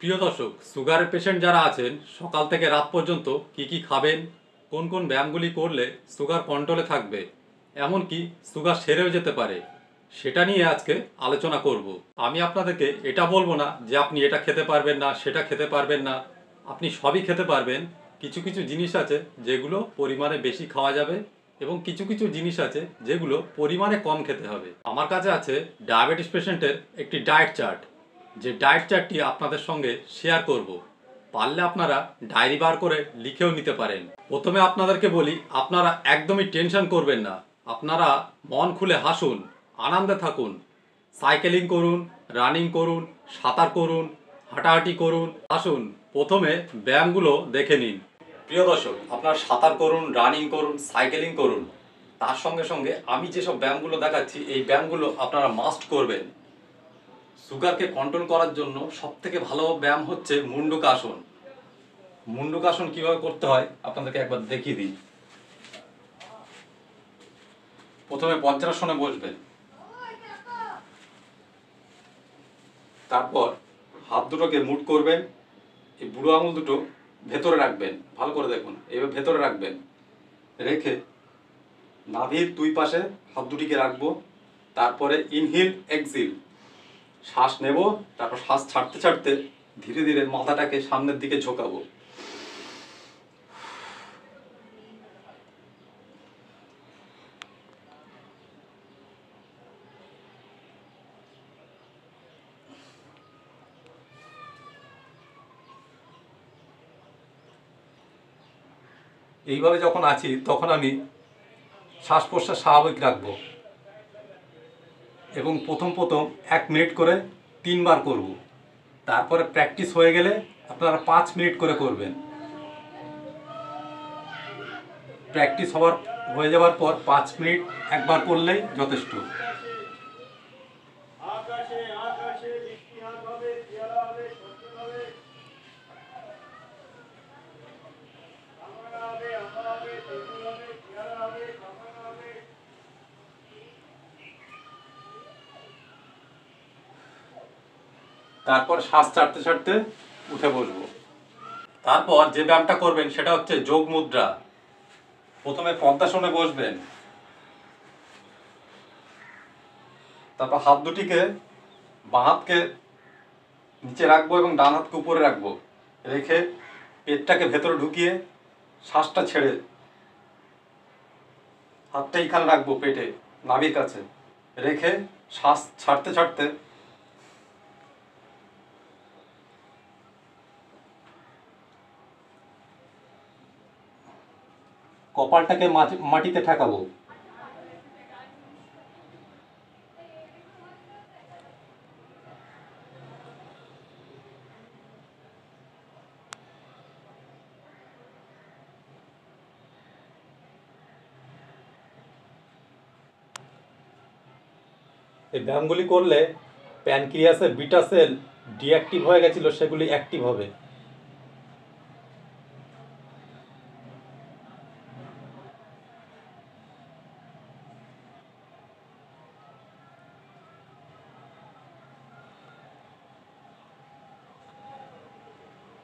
প্রিয় দর্শক, সুগারের পেশেন্ট যারা আছেন সকাল থেকে রাত পর্যন্ত কি খাবেন, কোন কোন ব্যায়ামগুলি করলে সুগার কন্ট্রোলে থাকবে, এমনকি সুগার সেরেও যেতে পারে, সেটা নিয়ে আজকে আলোচনা করব। আমি আপনাদেরকে এটা বলবো না যে আপনি এটা খেতে পারবেন না, সেটা খেতে পারবেন না। আপনি সবই খেতে পারবেন। কিছু কিছু জিনিস আছে যেগুলো পরিমাণে বেশি খাওয়া যাবে এবং কিছু কিছু জিনিস আছে যেগুলো পরিমাণে কম খেতে হবে। আমার কাছে আছে ডায়াবেটিস পেশেন্টের একটি ডায়েট চার্ট, যে ডায়েট চার্টটি আপনাদের সঙ্গে শেয়ার করব। পারলে আপনারা ডায়েরি বার করে লিখেও নিতে পারেন। প্রথমে আপনাদেরকে বলি, আপনারা একদমই টেনশন করবেন না। আপনারা মন খুলে হাসুন, আনন্দে থাকুন। সাইকেলিং করুন, রানিং করুন, সাঁতার করুন, হাঁটাহাঁটি করুন। আসুন প্রথমে ব্যায়ামগুলো দেখে নিন। প্রিয় দর্শক, আপনারা সাঁতার করুন, রানিং করুন, সাইকেলিং করুন। তার সঙ্গে সঙ্গে আমি যেসব ব্যায়ামগুলো দেখাচ্ছি, এই ব্যায়ামগুলো আপনারা মাস্ট করবেন। সুগারকে কন্ট্রোল করার জন্য সবথেকে ভালো ব্যায়াম হচ্ছে মুন্ডুকাসন। মুন্ডুকাসন কিভাবে করতে হয় আপনাদেরকে একবার দেখিয়ে দিই। প্রথমে বজ্রাসনে বসবেন, তারপর হাত দুটোকে মুঠ করবেন, এই বুড়ো আঙুল দুটো ভেতরে রাখবেন। ভালো করে দেখুন, এবার ভেতরে রাখবেন, রেখে নাভির দুই পাশে হাত দুটিকে রাখবো। তারপরে ইনহিল এক্সিল, শ্বাস নেব, তারপর শ্বাস ছাড়তে ছাড়তে ধীরে ধীরে মাথাটাকে সামনের দিকে ঝোঁকাবো। এইভাবে যখন আছি তখন আমি শ্বাস প্রশ্বাস স্বাভাবিক রাখবো এবং প্রথম 1 মিনিট করে 3 বার করব। তারপরে প্র্যাকটিস হয়ে গেলে আপনারা 5 মিনিট করে করবেন। প্র্যাকটিস হয়ে যাওয়ার পর 5 মিনিট একবার করলেই যথেষ্ট। তারপর শ্বাস ছাড়তে ছাড়তে উঠে বসবো। তারপর যে ব্যায়ামটা করবেন সেটা হচ্ছে যোগ মুদ্রা। প্রথমে পদ্মাসনে বসবেন, তারপর হাত দুটিকে বাঁ হাতকে নিচে রাখবো এবং ডান হাতকে উপরে রাখবো, রেখে পেটটাকে ভেতরে ঢুকিয়ে শ্বাসটা ছেড়ে হাতটা এইখানে রাখবো পেটে, নাভির কাছে রেখে শ্বাস ছাড়তে ছাড়তে কপালটাকে মাটিতে ঠেকাবো। এই ব্যায়ামগুলি করলে প্যানক্রিয়াসের বিটা সেল ডিঅ্যাক্টিভ হয়ে গেছিল, সেগুলি অ্যাক্টিভ হবে।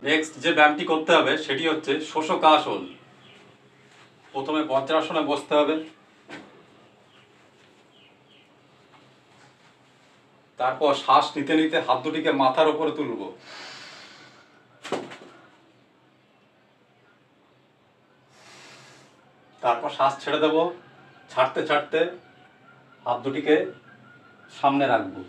নেক্সট যে ব্যায়ামটি করতে হবে সেটি হচ্ছে শোষকাসন। প্রথমে বজ্রাসনে বসতে হবে, তারপর শ্বাস নিতে নিতে হাত দুটিকে মাথার উপরে তুলব, তারপর শ্বাস ছেড়ে দেব, ছাড়তে ছাড়তে হাত দুটিকে সামনে রাখবো।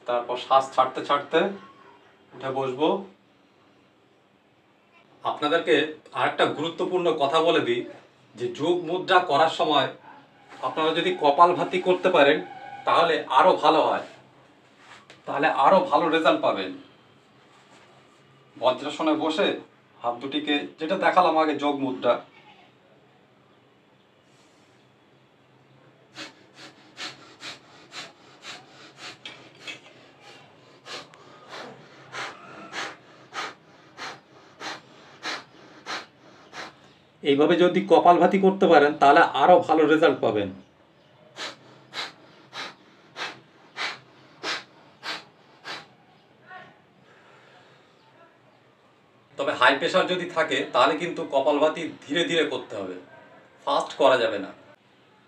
তারপর শ্বাস ছাড়তে ছাড়তে উঠে বসবো। আপনাদেরকে আরেকটা গুরুত্বপূর্ণ কথা বলে দিই, যে যোগ মুদ্রা করার সময় আপনারা যদি কপালভাতি করতে পারেন তাহলে আরও ভালো হয়, তাহলে আরও ভালো রেজাল্ট পাবেন। বজ্রাসনে বসে হাত দুটিকে যেটা দেখালাম আগে যোগ মুদ্রা, এইভাবে যদি কপালভাতি করতে পারেন তাহলে আরো ভালো রেজাল্ট পাবেন। তবে হাই প্রেশার যদি থাকে তাহলে কিন্তু কপালভাতি ধীরে ধীরে করতে হবে, ফাস্ট করা যাবে না।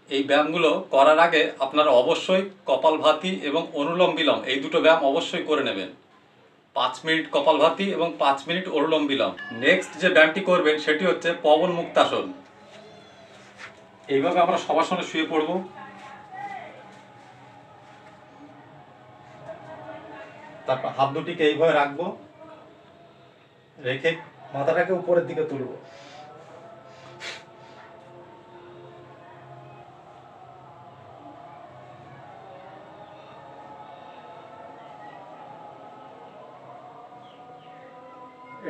এই ব্যায়ামগুলো করার আগে আপনারা অবশ্যই কপালভাতি এবং অনুলোম বিলোম এই দুটো ব্যায়াম অবশ্যই করে নেবেন। 5 মিনিট কপালভাতি এবং 5 মিনিট অনুলোম বিলোম। নেক্সট যে ব্যায়ামটি করবেন সেটি হচ্ছে পবন মুক্তাসন। এইভাবে আমরা শবাসনে শুয়ে পড়ব। তারপর হাত দুটিকে এইভাবে রাখবো, রেখে মাথাটাকে উপরের দিকে তুলব।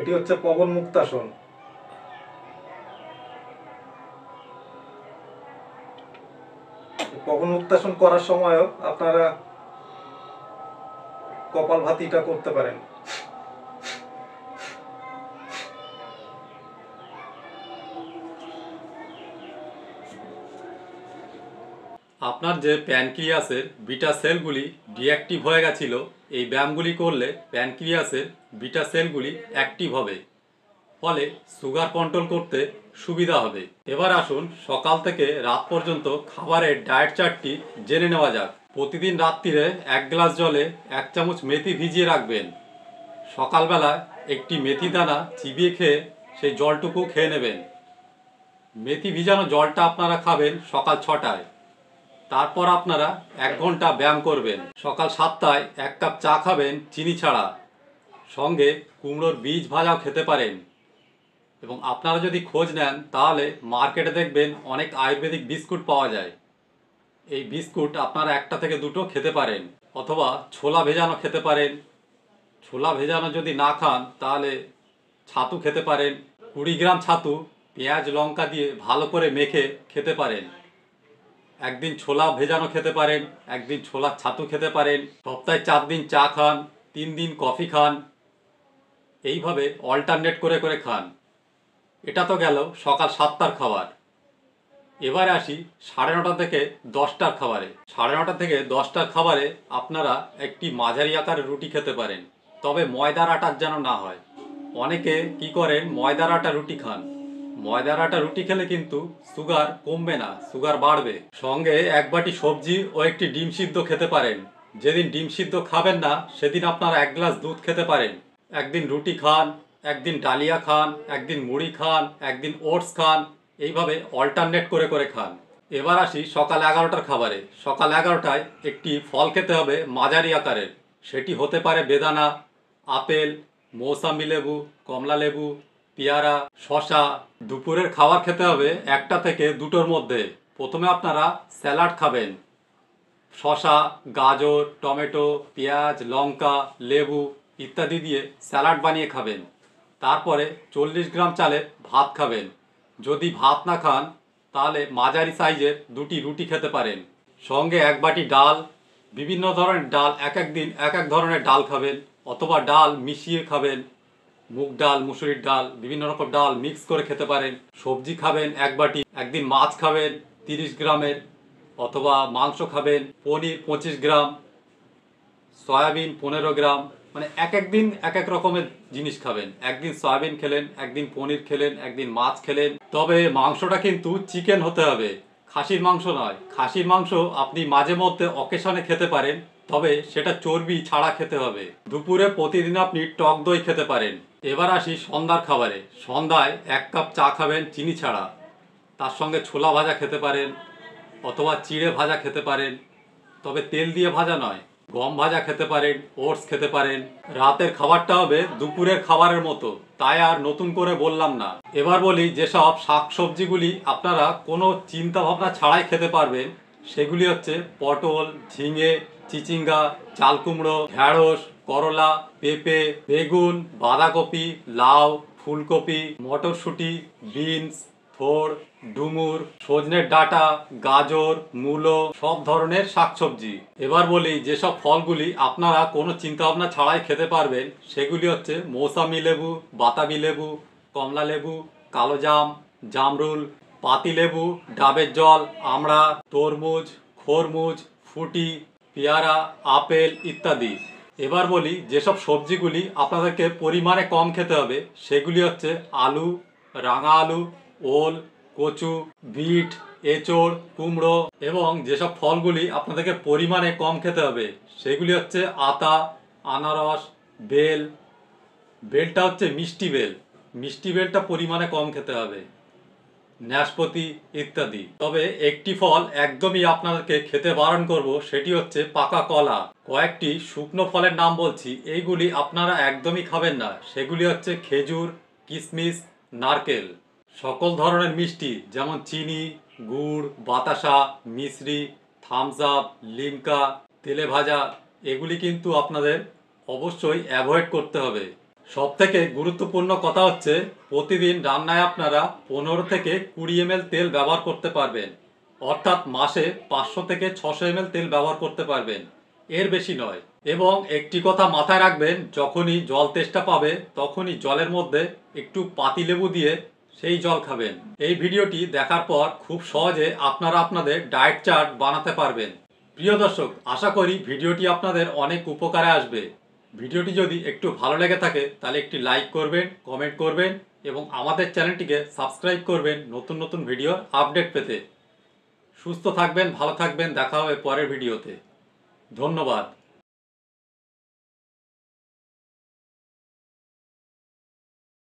এটি হচ্ছে পবন মুক্তাসন। পবন মুক্তাসন করার সময়ও আপনারা কপালভাতিটা করতে পারেন। আপনার যে প্যানক্রিয়াসের বিটা সেলগুলি ডিঅ্যাক্টিভ হয়ে গেছিল, এই ব্যায়ামগুলি করলে প্যানক্রিয়াসের বিটা সেলগুলি অ্যাক্টিভ হবে, ফলে সুগার কন্ট্রোল করতে সুবিধা হবে। এবার আসুন সকাল থেকে রাত পর্যন্ত খাবারের ডায়েট চার্টটি জেনে নেওয়া যাক। প্রতিদিন রাত্রিরে 1 গ্লাস জলে 1 চামচ মেথি ভিজিয়ে রাখবেন। সকালবেলা একটি মেথি দানা চিবিয়ে খেয়ে সেই জলটুকু খেয়ে নেবেন। মেথি ভিজানো জলটা আপনারা খাবেন সকাল 6টায়। তারপর আপনারা 1 ঘন্টা ব্যায়াম করবেন। সকাল 7টায় 1 কাপ চা খাবেন চিনি ছাড়া, সঙ্গে কুমড়োর বীজ ভাজাও খেতে পারেন। এবং আপনারা যদি খোঁজ নেন তাহলে মার্কেটে দেখবেন অনেক আয়ুর্বেদিক বিস্কুট পাওয়া যায়। এই বিস্কুট আপনারা 1টা থেকে 2টো খেতে পারেন, অথবা ছোলা ভেজানো খেতে পারেন। ছোলা ভেজানো যদি না খান তাহলে ছাতু খেতে পারেন। 20 গ্রাম ছাতু পেঁয়াজ লঙ্কা দিয়ে ভালো করে মেখে খেতে পারেন। একদিন ছোলা ভেজানো খেতে পারেন, একদিন ছোলার ছাতু খেতে পারেন। সপ্তাহে 4 দিন চা খান, 3 দিন কফি খান। এইভাবে অল্টারনেট করে করে খান। এটা তো গেল সকাল 7টার খাবার। এবারে আসি 9:30 থেকে 10টার খাবারে। 9:30 থেকে 10টার খাবারে আপনারা একটি মাঝারি আকারের রুটি খেতে পারেন, তবে ময়দার আটার যেন না হয়। অনেকে কি করেন, ময়দার আটা রুটি খান। ময়দার আটা রুটি খেলে কিন্তু সুগার কমবে না, সুগার বাড়বে। সঙ্গে 1 বাটি সবজি ও একটি ডিম সিদ্ধ খেতে পারেন। যেদিন ডিম সিদ্ধ খাবেন না সেদিন আপনারা 1 গ্লাস দুধ খেতে পারেন। একদিন রুটি খান, একদিন ডালিয়া খান, একদিন মুড়ি খান, একদিন ওটস খান। এইভাবে অল্টারনেট করে করে খান। এবার আসি সকাল 11টার খাবারে। সকাল 11টায় একটি ফল খেতে হবে মাঝারি আকারের। সেটি হতে পারে বেদানা, আপেল, মৌসাম্বি লেবু, কমলা লেবু, পেয়ারা, শশা। দুপুরের খাবার খেতে হবে 1টা থেকে 2টোর মধ্যে। প্রথমে আপনারা স্যালাড খাবেন, শশা, গাজর, টমেটো, পেঁয়াজ, লঙ্কা, লেবু ইত্যাদি দিয়ে স্যালাড বানিয়ে খাবেন। তারপরে 40 গ্রাম চালের ভাত খাবেন। যদি ভাত না খান তাহলে মাঝারি সাইজের 2টি রুটি খেতে পারেন। সঙ্গে 1 বাটি ডাল। বিভিন্ন ধরনের ডাল, এক এক দিন এক এক ধরনের ডাল খাবেন, অথবা ডাল মিশিয়ে খাবেন। মুগ ডাল, মুসুরির ডাল, বিভিন্ন রকম ডাল মিক্স করে খেতে পারেন। সবজি খাবেন 1 বাটি। একদিন মাছ খাবেন 30 গ্রামের, অথবা মাংস খাবেন। পনির 25 গ্রাম, সয়াবিন 15 গ্রাম। মানে এক এক দিন এক এক রকমের জিনিস খাবেন। একদিন সয়াবিন খেলেন, একদিন পনির খেলেন, একদিন মাছ খেলেন। তবে মাংসটা কিন্তু চিকেন হতে হবে, খাসির মাংস নয়। খাসির মাংস আপনি মাঝে মধ্যে অকেশনে খেতে পারেন, তবে সেটা চর্বি ছাড়া খেতে হবে। দুপুরে প্রতিদিন আপনি টক দই খেতে পারেন। এবার আসি সন্ধ্যার খাবারে। সন্ধ্যায় 1 কাপ চা খাবেন চিনি ছাড়া। তার সঙ্গে ছোলা ভাজা খেতে পারেন, অথবা চিড়ে ভাজা খেতে পারেন, তবে তেল দিয়ে ভাজা নয়। গম ভাজা খেতে পারেন, ওটস খেতে পারেন। রাতের খাবারটা হবে দুপুরের খাবারের মতো, তাই আর নতুন করে বললাম না। এবার বলি যেসব শাকসবজিগুলি আপনারা কোনো চিন্তা ভাবনা ছাড়াই খেতে পারবেন, সেগুলি হচ্ছে পটল, ঝিঙে, চিচিঙ্গা, চাল কুমড়ো, ঢ্যাঁড়স, করলা, পেঁপে, বেগুন, বাঁধাকপি, লাউ, ফুলকপি, মটরশুঁটি, বিনস, থোড়, ডুমুর, সজনের ডাঁটা, গাজর, মূলো, সব ধরনের শাকসবজি। এবার বলি যেসব ফলগুলি আপনারা কোনো চিন্তাভাবনা ছাড়াই খেতে পারবেন সেগুলি হচ্ছে মৌসামি লেবু, বাতাবি লেবু, কমলা লেবু, কালো জাম, জামরুল, পাতিলেবু, ডাবের জল, আমড়া, তরমুজ, খরমুজ, ফুটি, পেয়ারা, আপেল ইত্যাদি। এবার বলি যেসব সবজিগুলি আপনাদেরকে পরিমাণে কম খেতে হবে সেগুলি হচ্ছে আলু, রাঙা আলু, ওল, কচু, বিট, এঁচোড়, কুমড়ো। এবং যেসব ফলগুলি আপনাদেরকে পরিমাণে কম খেতে হবে সেগুলি হচ্ছে আতা, আনারস, বেল। বেলটা হচ্ছে মিষ্টি বেল, মিষ্টি বেলটা পরিমাণে কম খেতে হবে, নাশপাতি ইত্যাদি। তবে একটি ফল একদমই আপনাদেরকে খেতে বারণ করব, সেটি হচ্ছে পাকা কলা। কয়েকটি শুকনো ফলের নাম বলছি, এইগুলি আপনারা একদমই খাবেন না। সেগুলি হচ্ছে খেজুর, কিশমিশ, নারকেল। সকল ধরনের মিষ্টি যেমন চিনি, গুড়, বাতাসা, মিশ্রি, থামস আপ, লিমকা, তেলে ভাজা, এগুলি কিন্তু আপনাদের অবশ্যই অ্যাভয়েড করতে হবে। সবথেকে গুরুত্বপূর্ণ কথা হচ্ছে প্রতিদিন রান্নায় আপনারা 15 থেকে 20 ml তেল ব্যবহার করতে পারবেন, অর্থাৎ মাসে 500 থেকে 600 ml তেল ব্যবহার করতে পারবেন, এর বেশি নয়। এবং একটি কথা মাথায় রাখবেন, যখনই জল তেষ্টা পাবে তখনই জলের মধ্যে একটু পাতিলেবু দিয়ে সেই জল খাবেন। এই ভিডিওটি দেখার পর খুব সহজে আপনারা আপনাদের ডায়েট চার্ট বানাতে পারবেন। প্রিয় দর্শক, আশা করি ভিডিওটি আপনাদের অনেক উপকারে আসবে। ভিডিওটি যদি একটু ভালো লেগে থাকে তাহলে একটি লাইক করবেন, কমেন্ট করবেন এবং আমাদের চ্যানেলটিকে সাবস্ক্রাইব করবেন নতুন নতুন ভিডিওর আপডেট পেতে। সুস্থ থাকবেন, ভালো থাকবেন, দেখা হবে পরের ভিডিওতে। ধন্যবাদ।